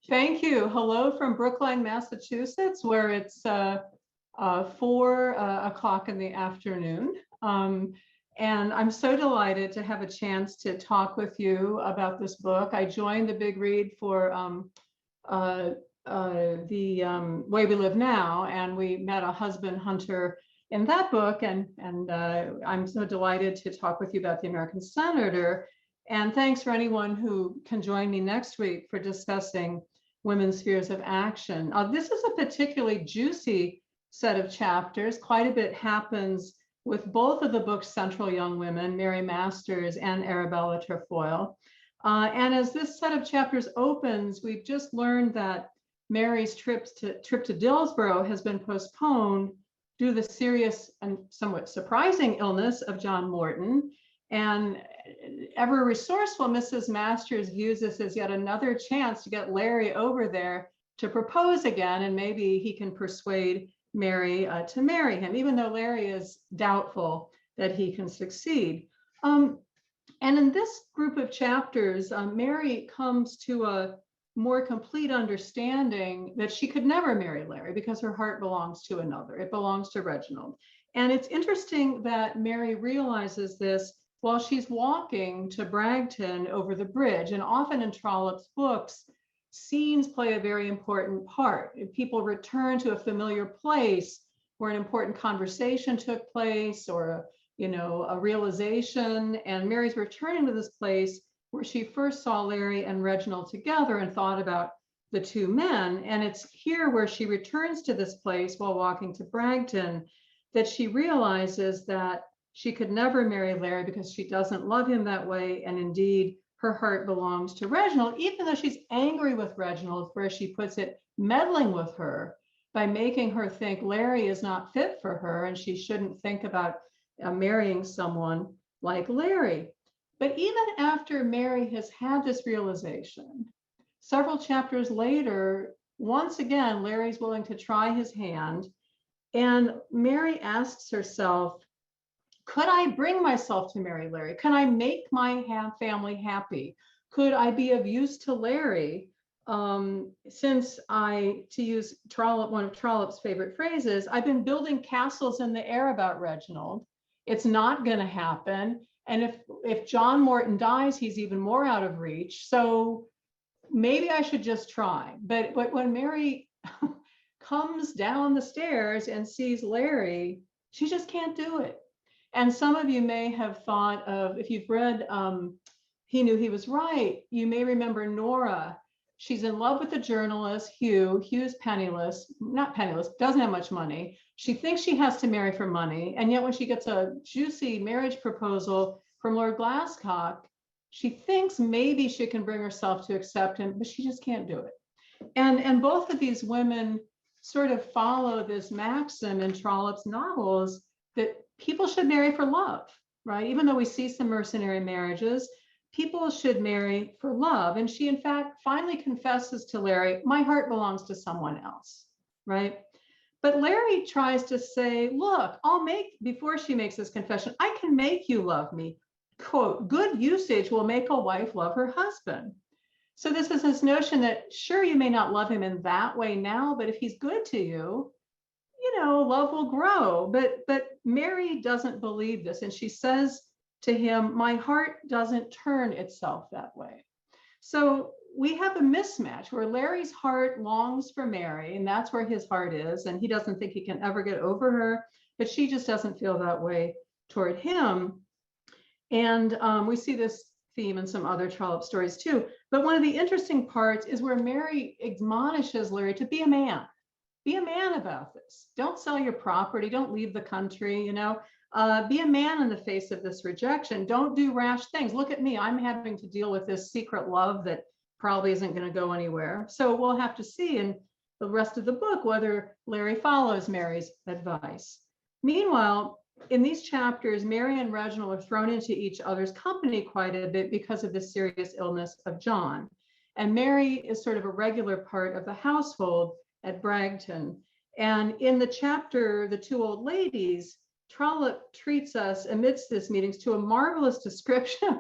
Thank you. Hello from Brookline, Massachusetts, where it's 4 o'clock in the afternoon. And I'm so delighted to have a chance to talk with you about this book. I joined the Big Read for the Way We Live Now, and we met a husband hunter in that book. And I'm so delighted to talk with you about the American Senator. And thanks for anyone who can join me next week for discussing women's spheres of action. This is a particularly juicy set of chapters. Quite a bit happens with both of the book's central young women, Mary Masters and Arabella Trefoil. And as this set of chapters opens, we've just learned that Mary's trip to Dillsborough has been postponed due to the serious and somewhat surprising illness of John Morton. And ever resourceful Mrs. Masters views this as yet another chance to get Larry over there to propose again, and maybe he can persuade Mary to marry him, even though Larry is doubtful that he can succeed. And in this group of chapters, Mary comes to a more complete understanding that she could never marry Larry because her heart belongs to another. It belongs to Reginald. And it's interesting that Mary realizes this while she's walking to Bragton over the bridge. And often in Trollope's books, scenes play a very important part. If people return to a familiar place where an important conversation took place, or a realization, and Mary's returning to this place where she first saw Larry and Reginald together and thought about the two men. And it's here where she returns to this place while walking to Bragton that she realizes that she could never marry Larry because she doesn't love him that way. And indeed, her heart belongs to Reginald, even though she's angry with Reginald for, as she puts it, meddling with her by making her think Larry is not fit for her and she shouldn't think about marrying someone like Larry. But even after Mary has had this realization, several chapters later, once again, Larry's willing to try his hand. And Mary asks herself, could I bring myself to marry Larry? Can I make my family happy? Could I be of use to Larry? Since to use one of Trollope's favorite phrases, I've been building castles in the air about Reginald. It's not going to happen. And if John Morton dies, he's even more out of reach. So maybe I should just try. But when Mary comes down the stairs and sees Larry, she just can't do it. And some of you may have thought of, if you've read He Knew He Was Right, you may remember Nora. She's in love with the journalist, Hugh. Hugh's penniless, not penniless, doesn't have much money. She thinks she has to marry for money. And yet when she gets a juicy marriage proposal from Lord Glasscock, she thinks maybe she can bring herself to accept him, but she just can't do it. And both of these women sort of follow this maxim in Trollope's novels that people should marry for love, right? Even though we see some mercenary marriages, people should marry for love. And she, in fact, finally confesses to Larry, my heart belongs to someone else, right? But Larry tries to say, look, before she makes this confession, I can make you love me. Quote, good usage will make a wife love her husband. So this is this notion that, sure, you may not love him in that way now, but if he's good to you, love will grow. But Mary doesn't believe this. And she says to him, my heart doesn't turn itself that way. So we have a mismatch where Larry's heart longs for Mary, and that's where his heart is. And he doesn't think he can ever get over her, but she just doesn't feel that way toward him. And we see this theme in some other Trollope stories too. But one of the interesting parts is where Mary admonishes Larry to be a man. Be a man about this. Don't sell your property. Don't leave the country, be a man in the face of this rejection. Don't do rash things. Look at me. I'm having to deal with this secret love that probably isn't going to go anywhere. So we'll have to see in the rest of the book whether Larry follows Mary's advice. Meanwhile, in these chapters, Mary and Reginald are thrown into each other's company quite a bit because of the serious illness of John. And Mary is sort of a regular part of the household at Bragton. And in the chapter, The Two Old Ladies, Trollope treats us amidst this meetings to a marvelous description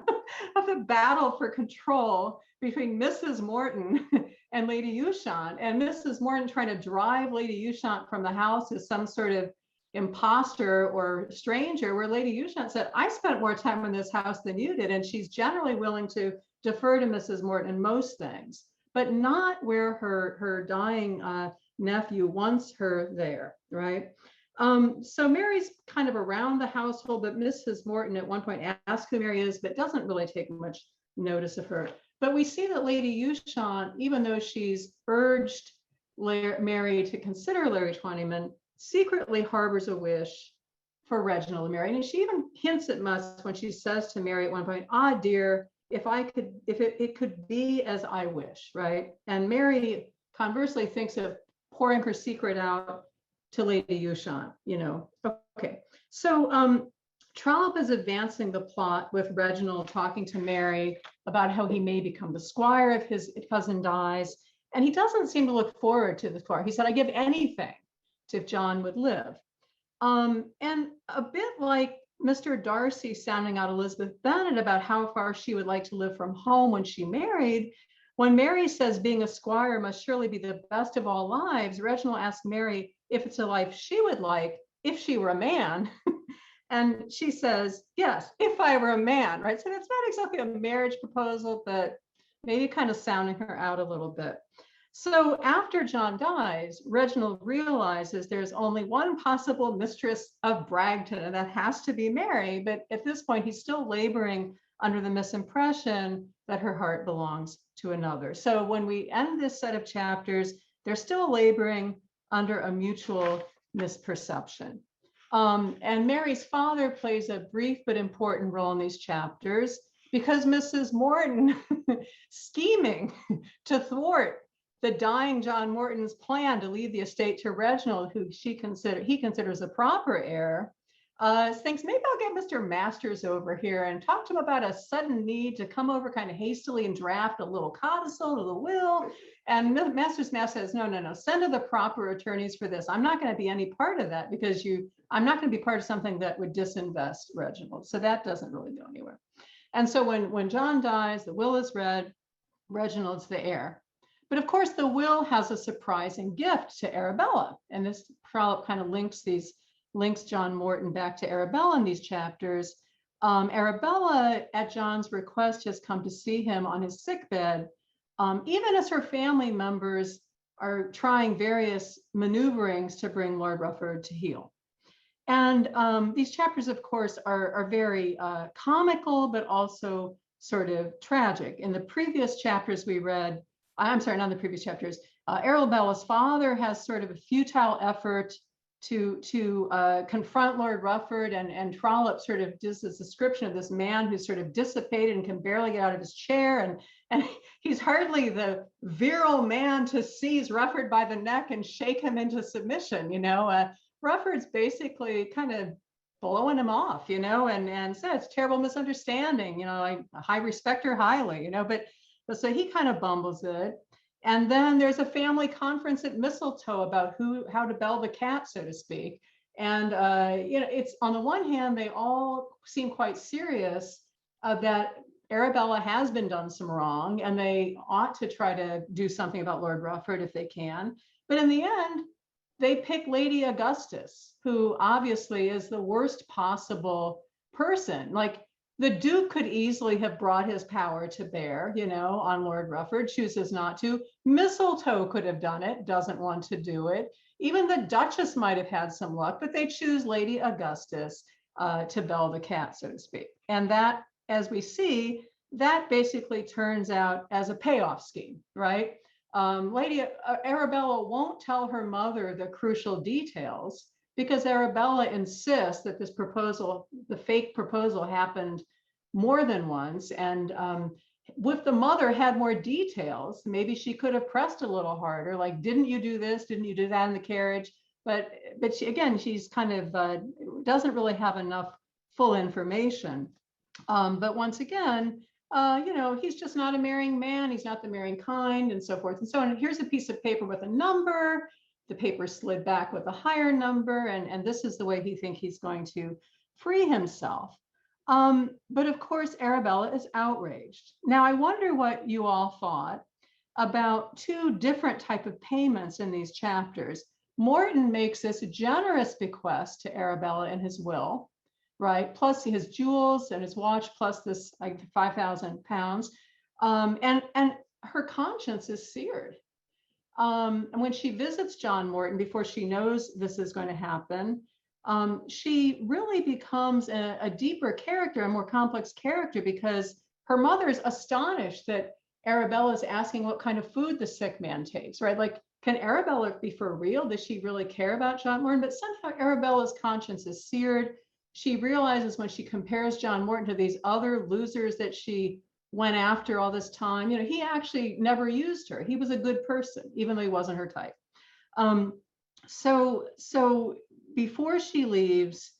of the battle for control between Mrs. Morton, and Lady Ushant, and Mrs. Morton trying to drive Lady Ushant from the house as some sort of imposter or stranger, where Lady Ushant said, I spent more time in this house than you did. And she's generally willing to defer to Mrs. Morton in most things, but not where her dying nephew wants her there, right? So Mary's kind of around the household, but Mrs. Morton at one point asks who Mary is, but doesn't really take much notice of her. But we see that Lady Ushant, even though she's urged Mary to consider Larry Twentyman, secretly harbors a wish for Reginald to marry. And she even hints at much when she says to Mary at one point, ah, dear, if it could be as I wish, right? And Mary conversely thinks of pouring her secret out to Lady Ushant, Okay, so Trollope is advancing the plot with Reginald talking to Mary about how he may become the squire if his cousin dies. And he doesn't seem to look forward to the squire. He said, I give anything if John would live. And a bit like Mr. Darcy sounding out Elizabeth Bennet about how far she would like to live from home when she married, when Mary says being a squire must surely be the best of all lives, Reginald asks Mary if it's a life she would like if she were a man. And she says, yes, if I were a man, right? So that's not exactly a marriage proposal, but maybe kind of sounding her out a little bit. So after John dies, Reginald realizes there's only one possible mistress of Bragton, and that has to be Mary. But at this point, he's still laboring under the misimpression that her heart belongs to another. So when we end this set of chapters, they're still laboring under a mutual misperception. And Mary's father plays a brief but important role in these chapters because Mrs. Morton, scheming to thwart the dying John Morton's plan to leave the estate to Reginald, who he considers a proper heir, thinks maybe I'll get Mr. Masters over here and talk to him about a sudden need to come over kind of hastily and draft a little codicil to the will. And Masters says, no, send to the proper attorneys for this. I'm not going to be any part of that because I'm not going to be part of something that would disinvest Reginald. So that doesn't really go anywhere. And so when John dies, the will is read, Reginald's the heir. But of course, the will has a surprising gift to Arabella. And this Trollope kind of links John Morton back to Arabella in these chapters. Arabella, at John's request, has come to see him on his sickbed, even as her family members are trying various maneuverings to bring Lord Rufford to heel. And these chapters, of course, are very comical, but also sort of tragic. In the previous chapters we read, I'm sorry, not the previous chapters, Arabella's father has sort of a futile effort to confront Lord Rufford, and Trollope sort of does this description of this man who's sort of dissipated and can barely get out of his chair, and he's hardly the virile man to seize Rufford by the neck and shake him into submission. Rufford's basically kind of blowing him off, and says terrible misunderstanding. I respect her highly, but so he kind of bumbles it. And then there's a family conference at Mistletoe about how to bell the cat, so to speak. And it's on the one hand, they all seem quite serious that Arabella has been done some wrong, and they ought to try to do something about Lord Rufford if they can. But in the end, they pick Lady Augustus, who obviously is the worst possible person. Like, the Duke could easily have brought his power to bear, on Lord Rufford, chooses not to. Mistletoe could have done it, doesn't want to do it. Even the Duchess might have had some luck, but they choose Lady Augustus to bell the cat, so to speak. And that, as we see, that basically turns out as a payoff scheme, right? Lady Arabella won't tell her mother the crucial details, because Arabella insists that this proposal, the fake proposal, happened more than once. And if the mother had more details, maybe she could have pressed a little harder, like, didn't you do this? Didn't you do that in the carriage? But she's kind of doesn't really have enough full information. But once again, he's just not a marrying man. He's not the marrying kind, and so forth and so on. And here's a piece of paper with a number. The paper slid back with a higher number, and this is the way he thinks he's going to free himself. But of course, Arabella is outraged. Now, I wonder what you all thought about two different type of payments in these chapters. Morton makes this generous bequest to Arabella in his will, right? Plus his jewels and his watch, plus this like 5,000 pounds. And her conscience is seared. And when she visits John Morton before she knows this is going to happen, she really becomes a deeper character, a more complex character, because her mother is astonished that Arabella is asking what kind of food the sick man takes, right? Like, can Arabella be for real? Does she really care about John Morton? But somehow Arabella's conscience is seared. She realizes when she compares John Morton to these other losers that she went after all this time, he actually never used her. He was a good person, even though he wasn't her type. So before she leaves,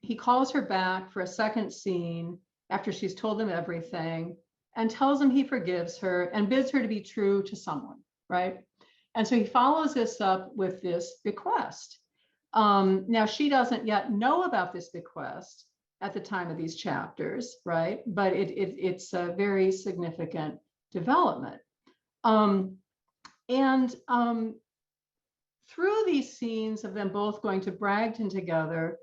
he calls her back for a second scene after she's told him everything, and tells him he forgives her and bids her to be true to someone, right? And so he follows this up with this bequest. Now, she doesn't yet know about this bequest at the time of these chapters, right? But it's a very significant development. Through these scenes of them both going to Bragton together,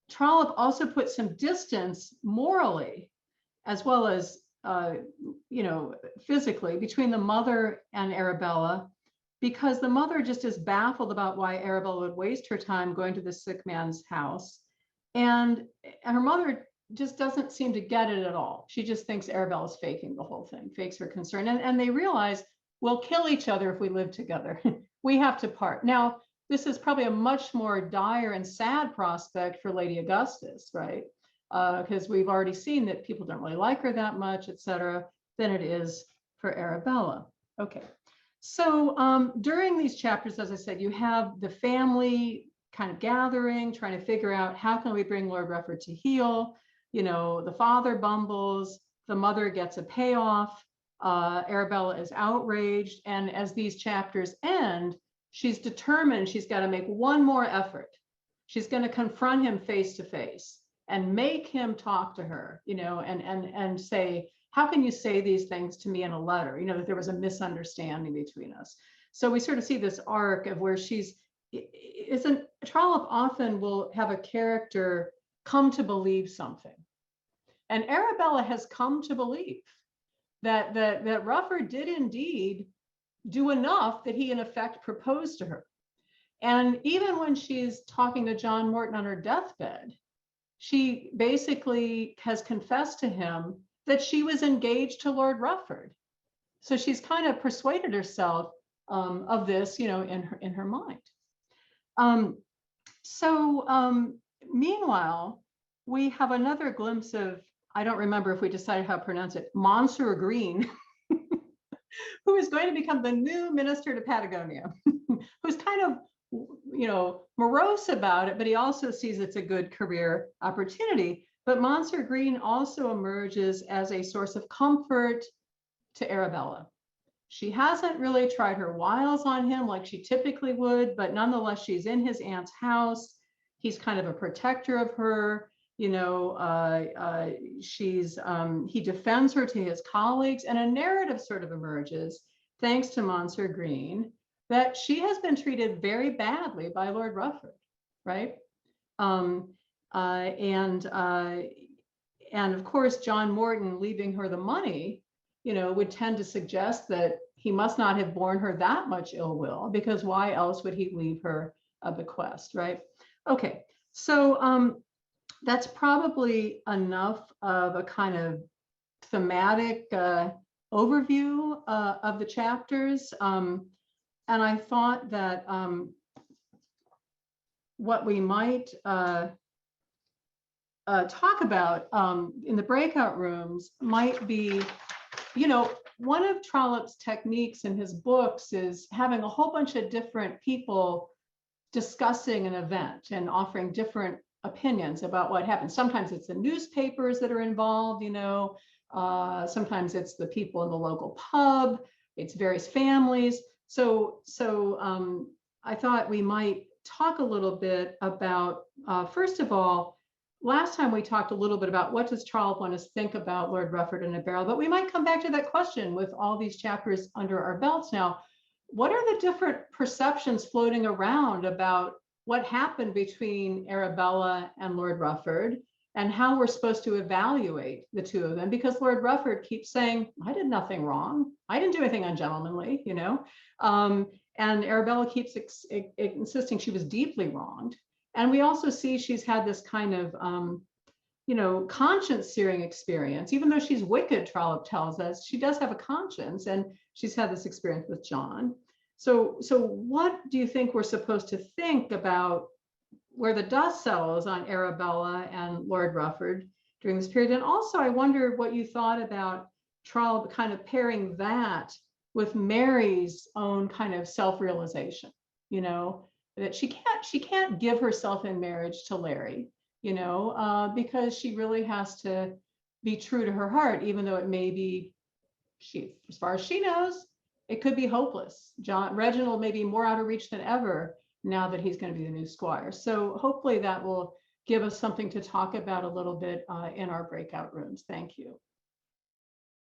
Trollope also put some distance morally, as well as physically, between the mother and Arabella, because the mother just is baffled about why Arabella would waste her time going to the sick man's house. And her mother just doesn't seem to get it at all. She just thinks Arabella's faking the whole thing, fakes her concern. And they realize, we'll kill each other if we live together. We have to part. Now, this is probably a much more dire and sad prospect for Lady Augustus, right? Because we've already seen that people don't really like her that much, et cetera, than it is for Arabella. Okay, so during these chapters, as I said, you have the family kind of gathering, trying to figure out how can we bring Lord Rufford to heel. The father bumbles, the mother gets a payoff, Arabella is outraged, and as these chapters end, she's determined she's got to make one more effort. She's going to confront him face to face and make him talk to her, and say, how can you say these things to me in a letter? That there was a misunderstanding between us. So we sort of see this arc of where Trollope often will have a character come to believe something. And Arabella has come to believe that Rufford did indeed do enough that he in effect proposed to her. And even when she's talking to John Morton on her deathbed, she basically has confessed to him that she was engaged to Lord Rufford. So she's kind of persuaded herself of this, in her mind. Meanwhile, we have another glimpse of, I don't remember if we decided how to pronounce it, Monsieur Green, who is going to become the new minister to Patagonia, who's kind of, morose about it, but he also sees it's a good career opportunity. But Monsieur Green also emerges as a source of comfort to Arabella. She hasn't really tried her wiles on him like she typically would, but nonetheless, she's in his aunt's house. He's kind of a protector of her. He defends her to his colleagues, and a narrative sort of emerges, thanks to Monsieur Green, that she has been treated very badly by Lord Rufford, right? And of course, John Morton leaving her the money, would tend to suggest that he must not have borne her that much ill will, because why else would he leave her a bequest, right? Okay, so that's probably enough of a kind of thematic overview of the chapters. And I thought that what we might talk about in the breakout rooms might be, one of Trollope's techniques in his books is having a whole bunch of different people discussing an event and offering different opinions about what happened. Sometimes it's the newspapers that are involved, sometimes it's the people in the local pub, it's various families. So I thought we might talk a little bit about, first of all, last time we talked a little bit about what does Charles want us to think about Lord Rufford and Barrow, but we might come back to that question with all these chapters under our belts now. What are the different perceptions floating around about what happened between Arabella and Lord Rufford, and how we're supposed to evaluate the two of them? Because Lord Rufford keeps saying, I did nothing wrong. I didn't do anything ungentlemanly, you know. And Arabella keeps insisting she was deeply wronged. And we also see she's had this kind of, conscience searing experience. Even though she's wicked, Trollope tells us, she does have a conscience, and she's had this experience with John. So what do you think we're supposed to think about where the dust settles on Arabella and Lord Rufford during this period? And also, I wonder what you thought about Trollope kind of pairing that with Mary's own kind of self-realization, that she can't give herself in marriage to Larry, because she really has to be true to her heart, even though it may be, as far as she knows, it could be hopeless. Reginald may be more out of reach than ever now that he's going to be the new squire. So hopefully that will give us something to talk about a little bit in our breakout rooms. Thank you.